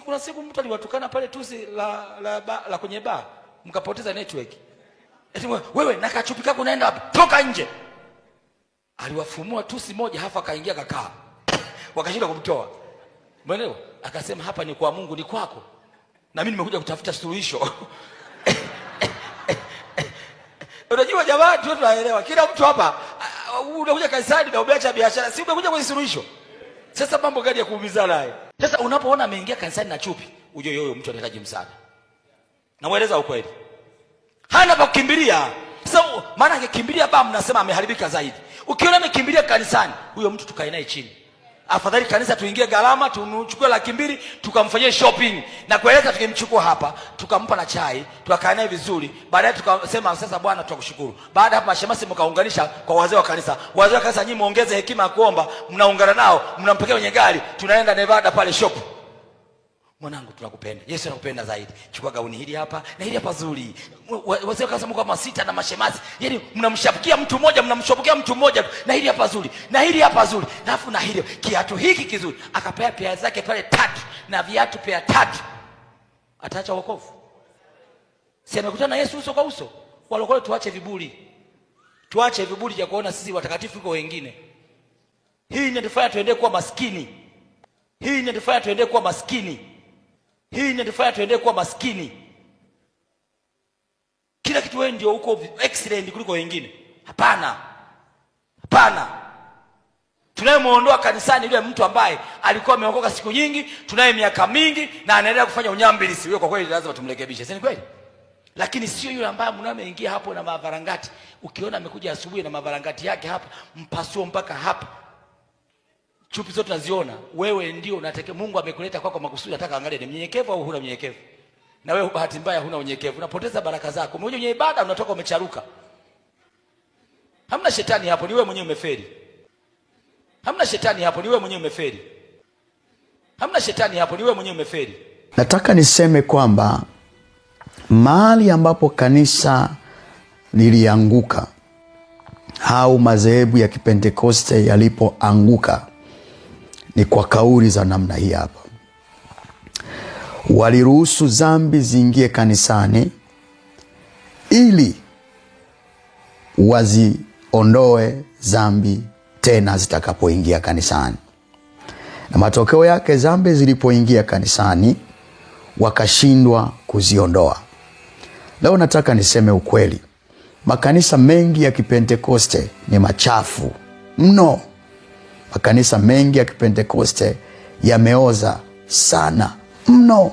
kuna siku mtu aliwatukana pale tusi la kwenye bar, mkapoteza network. Eti wewe na kachupi kako unaenda wapi? Toka nje. Aliwafumua tusi moja, hafa akaingia kakaa. Wakashinda kumtoa. Umeelewa? Akasema hapa ni kwa Mungu, ni kwako. Na mimi nimekuja kutafuta suluhisho. Unajua jamaa tu tunaelewa. Kila mtu hapa unakuja kanisani na umeacha biashara, si umekuja kwenye suluhisho. Sasa mambo gani ya kuumizana haya? Sasa unapoona ameingia kanisani na chupi, ujue yoyo mtu anahitaji msaada. Na mueleza ukweli. Hana pa kukimbilia. Sasa maana angekimbilia baa mnasema ameharibika zaidi. Ukiona amekimbilia kanisani, huyo mtu tukae naye chini. Afadhali kanisa tuingie gharama, tuchukue 200,000, tukamfanyia shopping. Na kueleza tukimchukua hapa, tukampa na chai, tukakaa naye vizuri. Baadaye tukasema sasa Bwana tunakushukuru. Baada hapa mashemasi mkaunganisha kwa wazee wa kanisa. Wazee wa kanisa nyinyi muongeze hekima ya kuomba, mnaungana nao, mnampokea kwenye gari, tunaenda Nevada pale shop. Mwanangu tunakupenda. Yesu anakupenda zaidi. Chukua gauni hili hapa na hili hapa zuri. Wazee wakasema kwa masita na mashemasi. Yaani mnamshapikia mtu mmoja, mnamshopokia mtu mmoja na hili hapa zuri. Na hili hapa zuri. Alafu na hili kiatu hiki kizuri. Akapea pea zake pale 3 na viatu pea 3. Ataacha wokovu? Si amekutana na Yesu uso kwa uso. Walokole tuache viburi. Tuache viburi cha kuona sisi watakatifu kwa wengine. Hii inatufanya tuendelee kuwa maskini. Hii inatufanya tuendelee kuwa maskini. Hii inatufanya tuendelee kuwa maskini. Kila kitu wewe ndio uko excellent kuliko wengine. Hapana. Hapana. Tunayemuondoa kanisani yule mtu ambaye alikuwa ameokoka siku nyingi, tunaye miaka mingi na anaendelea kufanya unyambilisi. Wewe kwa kweli lazima tumrekebishe. Si kweli? Lakini sio yule ambaye mnameingia hapo na mavarangati. Ukiona amekuja asubuhi na mavarangati yake hapa, mpasuo mpaka hapa. Chupi zote tunaziona. Wewe ndio unataka, Mungu amekuleta kwako makusudi, nataka angalie ni mnyenyekevu au huna mnyenyekevu. Na wewe bahati mbaya huna unyenyekevu, unapoteza baraka zako. Umekuja kwenye ibada unatoka umecharuka. Hamna shetani hapo, ni wewe mwenyewe umefeli. Hamna shetani hapo, ni wewe mwenyewe umefeli. Hamna shetani hapo, ni wewe mwenyewe umefeli. Nataka niseme kwamba mahali ambapo kanisa lilianguka au madhehebu ya Kipentekoste yalipoanguka ni kwa kauli za namna hii hapa. Waliruhusu dhambi ziingie kanisani ili waziondoe dhambi tena zitakapoingia kanisani. Na matokeo yake dhambi zilipoingia kanisani wakashindwa kuziondoa. Leo nataka niseme ukweli. Makanisa mengi ya Kipentekoste ni machafu mno. Makanisa mengi ya Kipentekoste yameoza sana mno.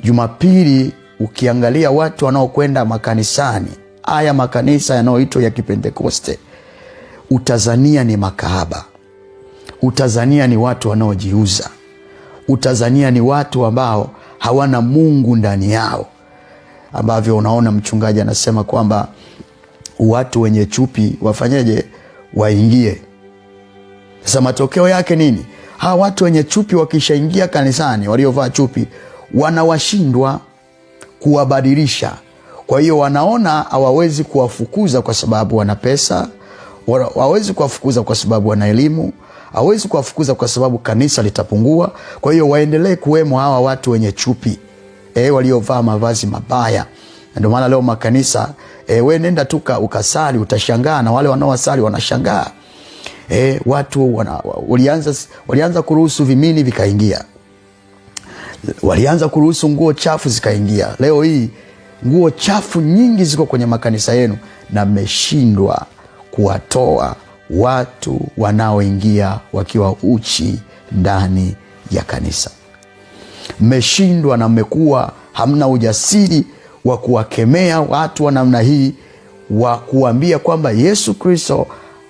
Jumapili ukiangalia watu wanaokwenda makanisani, haya makanisa yanayoitwa ya Kipentekoste, utazania ni makahaba. Utazania ni watu wanaojiuza. Utazania ni watu ambao hawana Mungu ndani yao. Ambavyo unaona mchungaji anasema kwamba watu wenye chupi wafanyeje? Waingie. Sasa matokeo yake nini? Hawa watu wenye chupi wakishaingia kanisani, waliovaa chupi, wanawashindwa kuwabadilisha. Kwa hiyo wanaona hawawezi kuwafukuza kwa sababu wana pesa, hawawezi kuwafukuza kwa sababu wana elimu, hawawezi kuwafukuza kwa sababu kanisa litapungua. Kwa hiyo waendelee kuwemo hawa watu wenye chupi, waliovaa mavazi mabaya. Ndio maana leo makanisa, wewe nenda tu ukasali utashangaa, na wale wanaowasali wanashangaa. Watu walianza kuruhusu vimini vikaingia. Walianza kuruhusu nguo chafu zikaingia. Leo hii nguo chafu nyingi ziko kwenye makanisa yenu, na mmeshindwa kuwatoa watu wanaoingia wakiwa uchi ndani ya kanisa. Mmeshindwa na mmekuwa hamna ujasiri wa kuwakemea watu wa namna hii, wa kuambia kwamba Yesu Kristo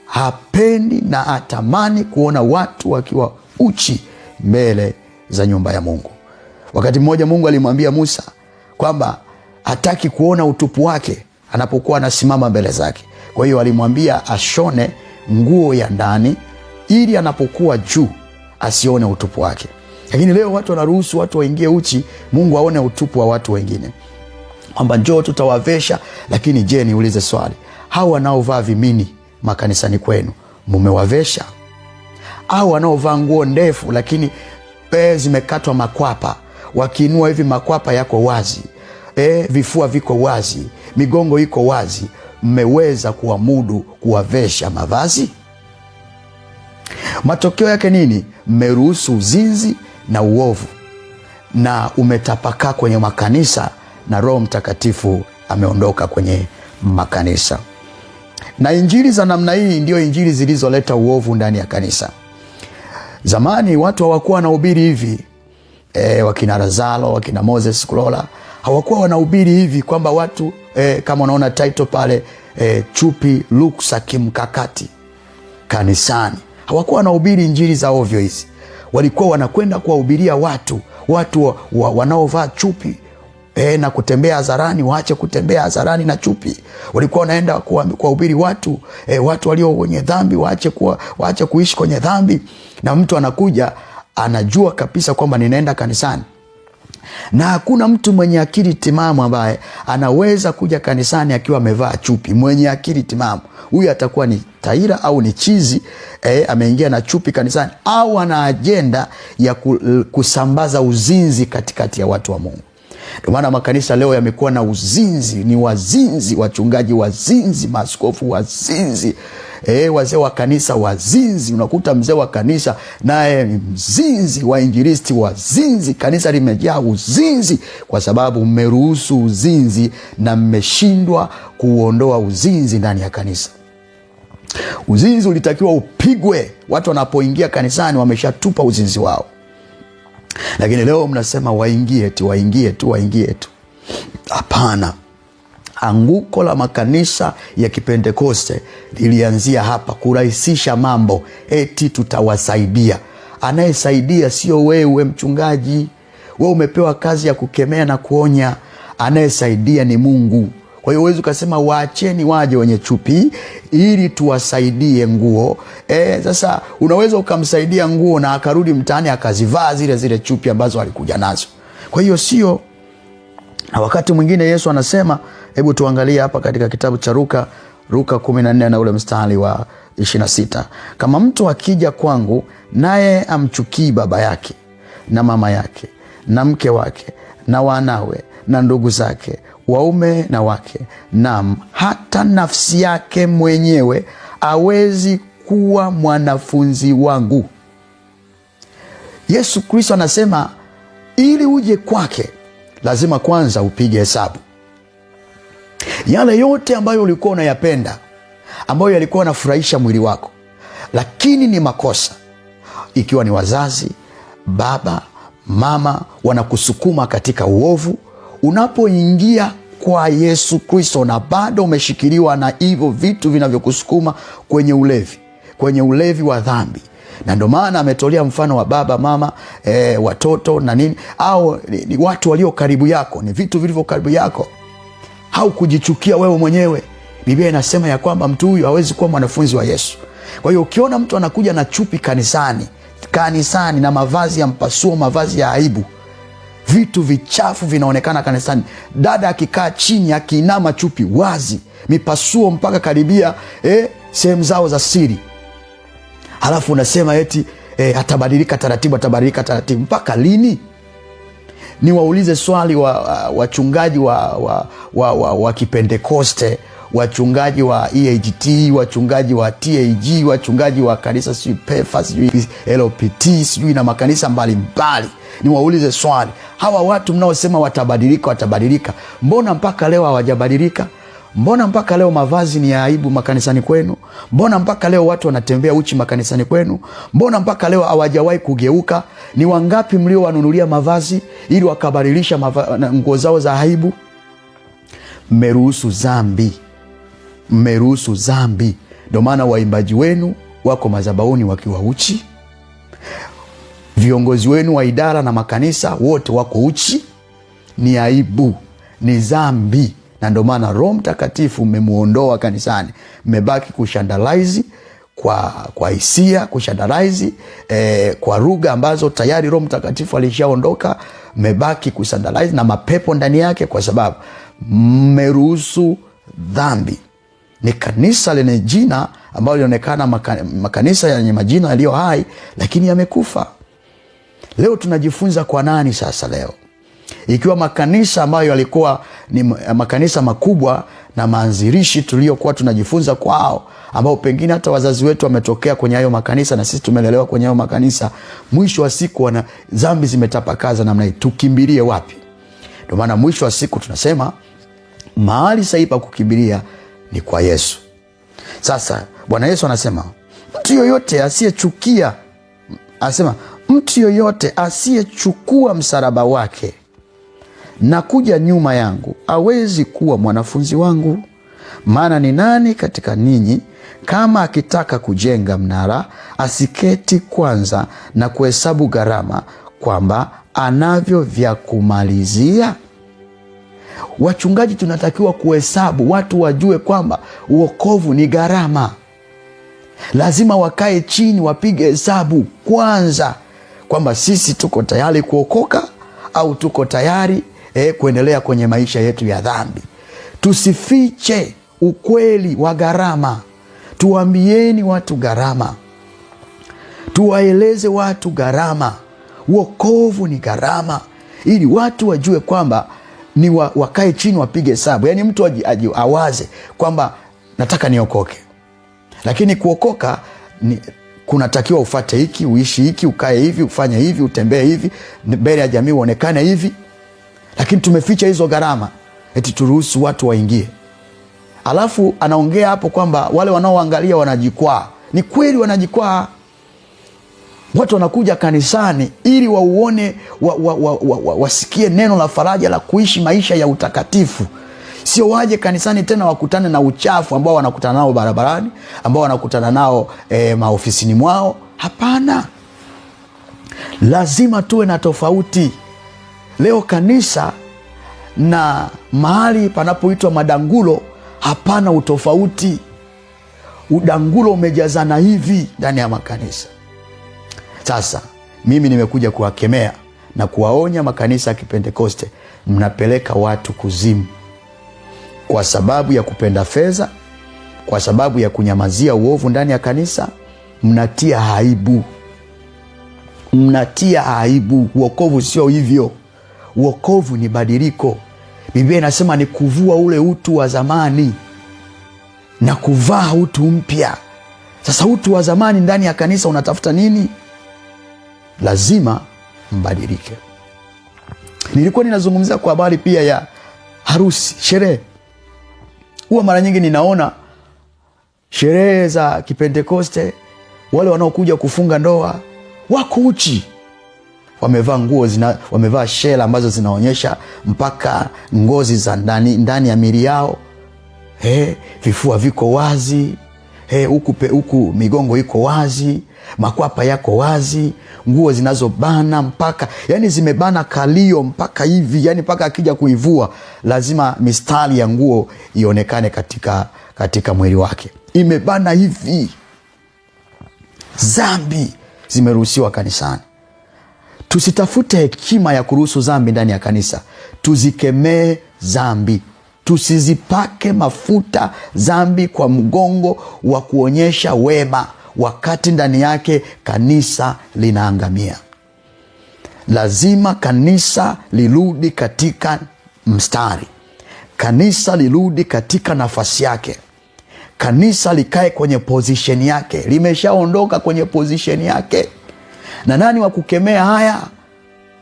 hapendi na atamani kuona watu wakiwa uchi mbele za nyumba ya Mungu. Wakati mmoja Mungu alimwambia Musa kwamba hataki kuona utupu wake anapokuwa anasimama mbele zake. Kwa hiyo alimwambia ashone nguo ya ndani ili anapokuwa juu asione utupu wake. Lakini leo watu wanaruhusu watu waingie uchi, Mungu aone utupu wa watu wengine. Kwamba njoo tutawavesha. Lakini je, niulize swali, hao wanaovaa vimini makanisani kwenu mumewavesha? Au wanaovaa nguo ndefu lakini zimekatwa makwapa, wakiinua hivi makwapa yako wazi, vifua viko wazi, migongo iko wazi, mmeweza kuamudu kuwavesha mavazi? Matokeo yake nini? Mmeruhusu uzinzi na uovu, na umetapakaa kwenye makanisa, na Roho Mtakatifu ameondoka kwenye makanisa. Na injili za namna hii ndio injili zilizoleta uovu ndani ya kanisa. Zamani watu hawakuwa wanahubiri hivi. Wakina Lazaro, wakina Moses Kulola hawakuwa wanahubiri hivi kwamba watu kama unaona title pale, chupi luksa kimkakati kanisani. Hawakuwa wanahubiri injili za ovyo hizi. Walikuwa wanakwenda kuwahubiria watu wanaovaa chupi na kutembea hadharani waache kutembea hadharani na chupi. Walikuwa wanaenda kuwahubiri watu walio wenye dhambi waache kuishi kwenye dhambi. Na mtu anakuja anajua kabisa kwamba ninaenda kanisani. Na hakuna mtu mwenye akili timamu ambaye anaweza kuja kanisani akiwa amevaa chupi. Mwenye akili timamu huyu atakuwa ni taira au ni chizi, ameingia na chupi kanisani, au ana ajenda ya kusambaza uzinzi katikati ya watu wa Mungu. Ndio maana makanisa leo yamekuwa na uzinzi, ni wazinzi, wachungaji wazinzi, maaskofu wazinzi, wazee wa kanisa wazinzi. Unakuta mzee wa kanisa naye mzinzi, wainjilisti wazinzi. Kanisa limejaa uzinzi kwa sababu mmeruhusu uzinzi na mmeshindwa kuondoa uzinzi ndani ya kanisa. Uzinzi ulitakiwa upigwe. Watu wanapoingia kanisani wameshatupa uzinzi wao. Lakini leo mnasema waingie tu. Hapana. Anguko la makanisa ya Kipentekoste lilianzia hapa, kurahisisha mambo. Eti tutawasaidia. Anayesaidia sio wewe mchungaji. Wewe umepewa kazi ya kukemea na kuonya. Anayesaidia ni Mungu. Kwa hiyo huwezi ukasema waacheni waje wenye chupi ili tuwasaidie nguo. Sasa unaweza ukamsaidia nguo na akarudi mtaani akazivaa zile chupi ambazo alikuja nazo. Kwa hiyo sio. Na wakati mwingine Yesu anasema, hebu tuangalie hapa katika kitabu cha Luka 14 na ule mstari wa 26. Kama mtu akija kwangu naye amchukii baba yake na mama yake na mke wake na wanawe na ndugu zake waume na wake, naam hata nafsi yake mwenyewe, hawezi kuwa mwanafunzi wangu. Yesu Kristo anasema ili uje kwake lazima kwanza upige hesabu. Yale yote ambayo ulikuwa unayapenda, ambayo yalikuwa yanafurahisha mwili wako, lakini ni makosa, ikiwa ni wazazi, baba, mama wanakusukuma katika uovu, unapoingia kwa Yesu Kristo na bado umeshikiliwa na hivyo vitu vinavyokusukuma kwenye ulevi wa dhambi. Na ndio maana ametolea mfano wa baba, mama, watoto na nini, au ni watu walio karibu yako, ni vitu vilivyo karibu yako, au kujichukia wewe mwenyewe. Biblia inasema ya kwamba mtu huyu hawezi kuwa mwanafunzi wa Yesu. Kwa hiyo ukiona mtu anakuja na chupi kanisani na mavazi ya mpasuo, mavazi ya aibu, vitu vichafu vinaonekana kanisani, dada akikaa chini akiinama chupi wazi, mipasuo mpaka karibia sehemu zao za siri, halafu unasema eti atabadilika taratibu. Mpaka lini? Niwaulize swali wachungaji wa Kipentekoste, wachungaji wa EAGT, wachungaji wa TAG, wachungaji wa kanisa sijui PEFA, sijui LPT, sijui na makanisa mbalimbali. Niwaulize swali, hawa watu mnaosema watabadilika, mbona mpaka leo hawajabadilika? Mbona mpaka leo mavazi ni ya aibu makanisani kwenu? Mbona mpaka leo watu wanatembea uchi makanisani kwenu? Mbona mpaka leo hawajawahi kugeuka? Ni wangapi mliowanunulia mavazi ili wakabadilisha nguo zao za aibu? Mmeruhusu dhambi. Ndio maana waimbaji wenu wako madhabahuni wakiwa uchi. Viongozi wenu wa idara na makanisa wote wako uchi. Ni aibu, ni dhambi. Na ndio maana Roho Mtakatifu mmemuondoa kanisani. Mmebaki kushandalize kwa hisia, kushandalize kwa lugha ambazo tayari Roho Mtakatifu alishaondoka. Mmebaki kushandalize na mapepo ndani yake, kwa sababu mmeruhusu dhambi. Ni kanisa lenye jina ambalo linaonekana makanisa yenye majina yaliyo hai, lakini yamekufa. Leo tunajifunza kwa nani sasa leo? Ikiwa makanisa ambayo yalikuwa ni makanisa makubwa na maanzilishi tuliokuwa tunajifunza kwao, ambao pengine hata wazazi wetu wametokea kwenye hayo makanisa na sisi tumelelewa kwenye hayo makanisa, mwisho wa siku wana dhambi zimetapakaza namna hii, tukimbilie wapi? Ndio maana mwisho wa siku tunasema mahali sahihi pa kukimbilia ni kwa Yesu. Sasa Bwana Yesu anasema mtu yoyote asiyechukia, anasema mtu yoyote asiyechukua msalaba wake na kuja nyuma yangu hawezi kuwa mwanafunzi wangu. Maana ni nani katika ninyi kama akitaka kujenga mnara asiketi kwanza na kuhesabu gharama kwamba anavyo vya kumalizia? Wachungaji tunatakiwa kuhesabu, watu wajue kwamba uokovu ni gharama. Lazima wakae chini wapige hesabu kwanza kwamba sisi tuko tayari kuokoka au tuko tayari kuendelea kwenye maisha yetu ya dhambi. Tusifiche ukweli wa gharama. Tuambieni watu gharama. Tuwaeleze watu gharama. Uokovu ni gharama, ili watu wajue kwamba ni wakae chini wapige hesabu. Yaani mtu awaze kwamba nataka niokoke. Lakini kuokoka kunatakiwa ufate hiki, uishi hiki, ukae hivi, ufanye hivi, utembee hivi, mbele ya jamii uonekane hivi. Lakini tumeficha hizo gharama, eti turuhusu watu waingie. Alafu anaongea hapo kwamba wale wanaoangalia wanajikwaa. Ni kweli wanajikwaa. Watu wanakuja kanisani ili wauone, wasikie neno la faraja la kuishi maisha ya utakatifu. Sio waje kanisani tena wakutane na uchafu ambao wanakutana nao barabarani, ambao wanakutana nao maofisini mwao. Hapana. Lazima tuwe na tofauti. Leo kanisa na mahali panapoitwa madangulo, hapana utofauti. Udangulo umejazana hivi ndani ya makanisa. Sasa mimi nimekuja kuwakemea na kuwaonya makanisa ya Kipentekoste, mnapeleka watu kuzimu kwa sababu ya kupenda fedha, kwa sababu ya kunyamazia uovu ndani ya kanisa. Mnatia aibu. Mnatia aibu. Uokovu sio hivyo. Uokovu ni badiliko. Biblia inasema ni kuvua ule utu wa zamani na kuvaa utu mpya. Sasa utu wa zamani ndani ya kanisa unatafuta nini? Lazima mbadilike. Nilikuwa ninazungumzia kwa habari pia ya harusi, sherehe. Huwa mara nyingi ninaona sherehe za Kipentekoste, wale wanaokuja kufunga ndoa wako uchi. Wamevaa nguo wamevaa shela ambazo zinaonyesha mpaka ngozi za ndani ya miili yao. Vifua viko wazi. Huku migongo iko wazi, makwapa yako wazi, nguo zinazobana mpaka, yani zimebana kalio mpaka hivi, yani mpaka akija kuivua lazima mistari ya nguo ionekane katika mwili wake. Imebana hivi. Dhambi zimeruhusiwa kanisani. Tusitafute hekima ya kuruhusu dhambi ndani ya kanisa. Tuzikemee dhambi. Tusizipake mafuta dhambi kwa mgongo wa kuonyesha wema, wakati ndani yake kanisa linaangamia. Lazima kanisa lirudi katika mstari. Kanisa lirudi katika nafasi yake. Kanisa likae kwenye position yake. Limeshaondoka kwenye position yake. Na nani wa kukemea haya?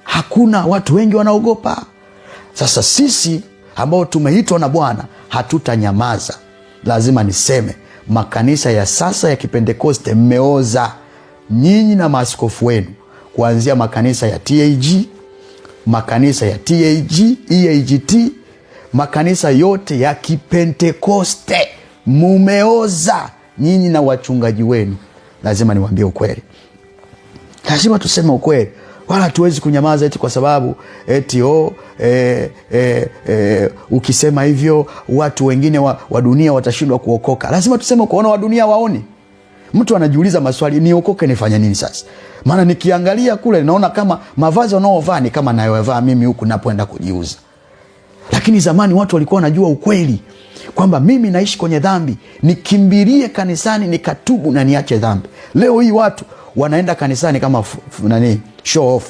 Hakuna. Watu wengi wanaogopa. Sasa sisi ambao tumeitwa na Bwana hatutanyamaza. Lazima niseme, makanisa ya sasa ya Kipentekoste mmeoza, nyinyi na maaskofu wenu, kuanzia makanisa ya TAG, makanisa ya TAG, EAGT, makanisa yote ya Kipentekoste mumeoza, nyinyi na wachungaji wenu. Lazima niwaambie ukweli. Lazima tuseme ukweli. Wala tuwezi kunyamaza eti kwa sababu eti ukisema hivyo watu wengine wa dunia watashindwa kuokoka. Lazima tuseme kuona wa dunia waone. Mtu anajiuliza maswali, niokoke nifanye nini sasa? Maana nikiangalia kule naona kama mavazi wanaovaa ni kama nayovaa mimi huku napoenda kujiuza. Lakini zamani watu walikuwa wanajua ukweli kwamba mimi naishi kwenye dhambi, nikimbilie kanisani nikatubu na niache dhambi. Leo hii watu wanaenda kanisani kama show off.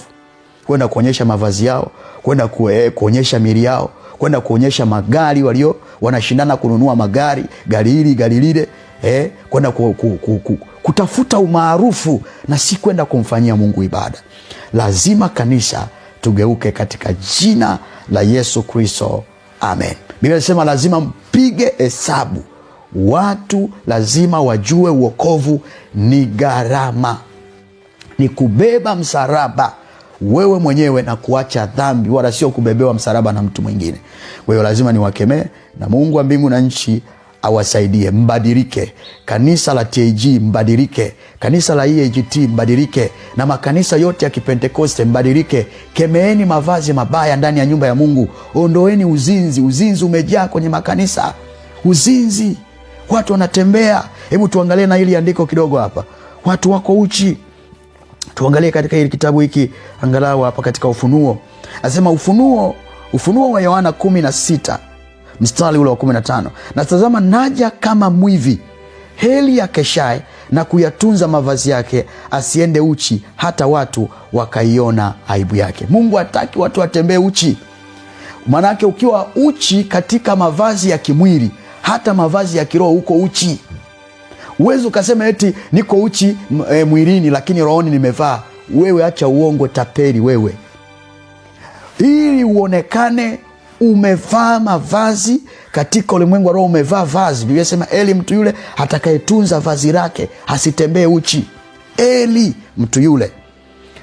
kwenda kuonyesha mavazi yao, kwenda kuonyesha mili yao, kwenda kuonyesha magari walio wanashindana kununua magari, gari hili gari lile, kwenda kutafuta umaarufu na si kwenda kumfanyia Mungu ibada. Lazima kanisa tugeuke katika jina la Yesu Kristo. Amen. Biblia inasema lazima mpige hesabu. Watu lazima wajue wokovu ni gharama, ni kubeba msalaba wewe mwenyewe na kuacha dhambi, wala sio kubebewa msalaba na mtu mwingine. Kwa hiyo lazima niwakemee, na Mungu wa mbingu na nchi awasaidie. Mbadilike. Kanisa la TAG mbadilike. Kanisa la EAGT mbadilike, na makanisa yote ya Kipentekoste mbadilike. Kemeeni mavazi mabaya ndani ya nyumba ya Mungu. Ondoeni uzinzi. Uzinzi umejaa kwenye makanisa. Uzinzi. Watu wanatembea. Hebu tuangalie na hili andiko kidogo hapa. Watu wako uchi. Tuangalie katika hili kitabu hiki angalau hapa katika Ufunuo. Anasema Ufunuo wa Yohana 16 mstari ule wa 15. Na tazama, naja kama mwivi. Heri akeshaye na kuyatunza mavazi yake, asiende uchi hata watu wakaiona aibu yake. Mungu hataki watu watembee uchi. Manake ukiwa uchi katika mavazi ya kimwili, hata mavazi ya kiroho uko uchi. Uwezo ukasema eti niko uchi mwilini lakini rohoni nimevaa. Wewe acha uongo, tapeli wewe. Ili uonekane umevaa mavazi katika ulimwengu wa roho, umevaa vazi. Biblia inasema eli mtu yule atakayetunza vazi lake, asitembee uchi. Eli mtu yule.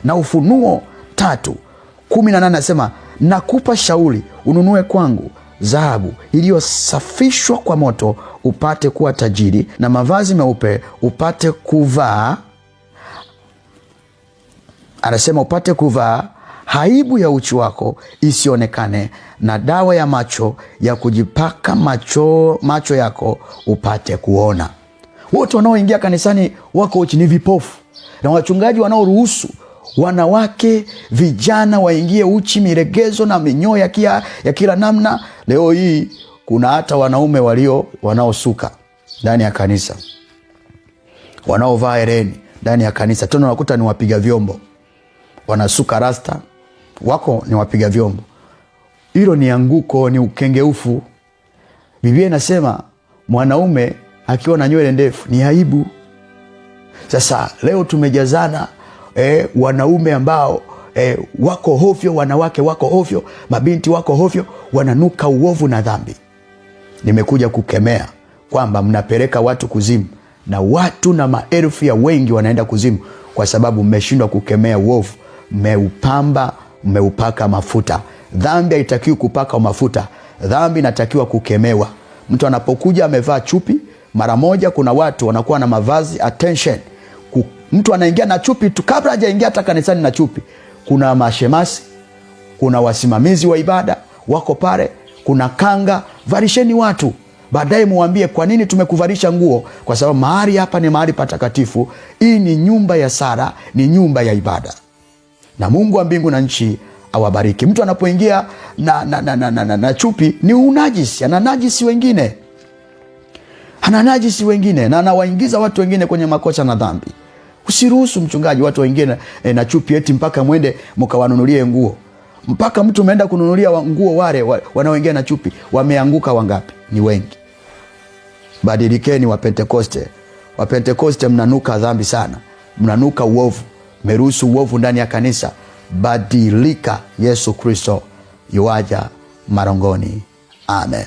Na Ufunuo 3:18 anasema, nakupa shauri ununue kwangu dhahabu iliyosafishwa kwa moto, upate kuwa tajiri, na mavazi meupe upate kuvaa. Anasema upate kuvaa, aibu ya uchi wako isionekane, na dawa ya macho ya kujipaka macho yako upate kuona. Wote wanaoingia kanisani wako uchi, ni vipofu. Na wachungaji wanaoruhusu wanawake vijana waingie uchi, miregezo na minyoo ya kila namna. Leo hii kuna hata wanaume wanaosuka ndani ya kanisa, wanaovaa hereni ndani ya kanisa. Tena unakuta ni wapiga vyombo, wanasuka rasta, wako ni wapiga vyombo. Hilo ni anguko, ni ukengeufu. Biblia inasema mwanaume akiwa na nywele ndefu ni aibu. Sasa leo tumejazana wanaume ambao wako hovyo, wanawake wako hovyo, mabinti wako hovyo, wananuka uovu na dhambi. Nimekuja kukemea kwamba mnapeleka watu kuzimu, na watu na maelfu ya wengi wanaenda kuzimu kwa sababu mmeshindwa kukemea uovu. Mmeupaka mafuta. Dhambi haitakiwi kupaka mafuta. Dhambi inatakiwa kukemewa. Mtu anapokuja amevaa chupi, mara moja kuna watu wanakuwa na mavazi attention. Mtu anaingia na chupi tu, kabla hajaingia hata kanisani na chupi. Kuna mashemasi, kuna wasimamizi wa ibada wako pale, kuna kanga. Varisheni watu, baadaye muambie kwa nini tumekuvalisha nguo, kwa sababu mahali hapa ni mahali patakatifu. Hii ni nyumba ya sala, ni nyumba ya ibada. Na Mungu wa mbingu na nchi awabariki. Mtu anapoingia na chupi ni unajisi, ananajisi wengine, na anawaingiza watu wengine kwenye makosa na dhambi. Usiruhusu mchungaji watu wengine na chupi eti mpaka mwende mkawanunulie nguo. Mpaka mtu umeenda kununulia nguo, wale wanaoingia na chupi wameanguka wangapi? Ni wengi. Badilikeni Wapentekoste. Wapentekoste mnanuka dhambi sana, mnanuka uovu, mmeruhusu uovu ndani ya kanisa. Badilika. Yesu Kristo yuaja marongoni. Amen.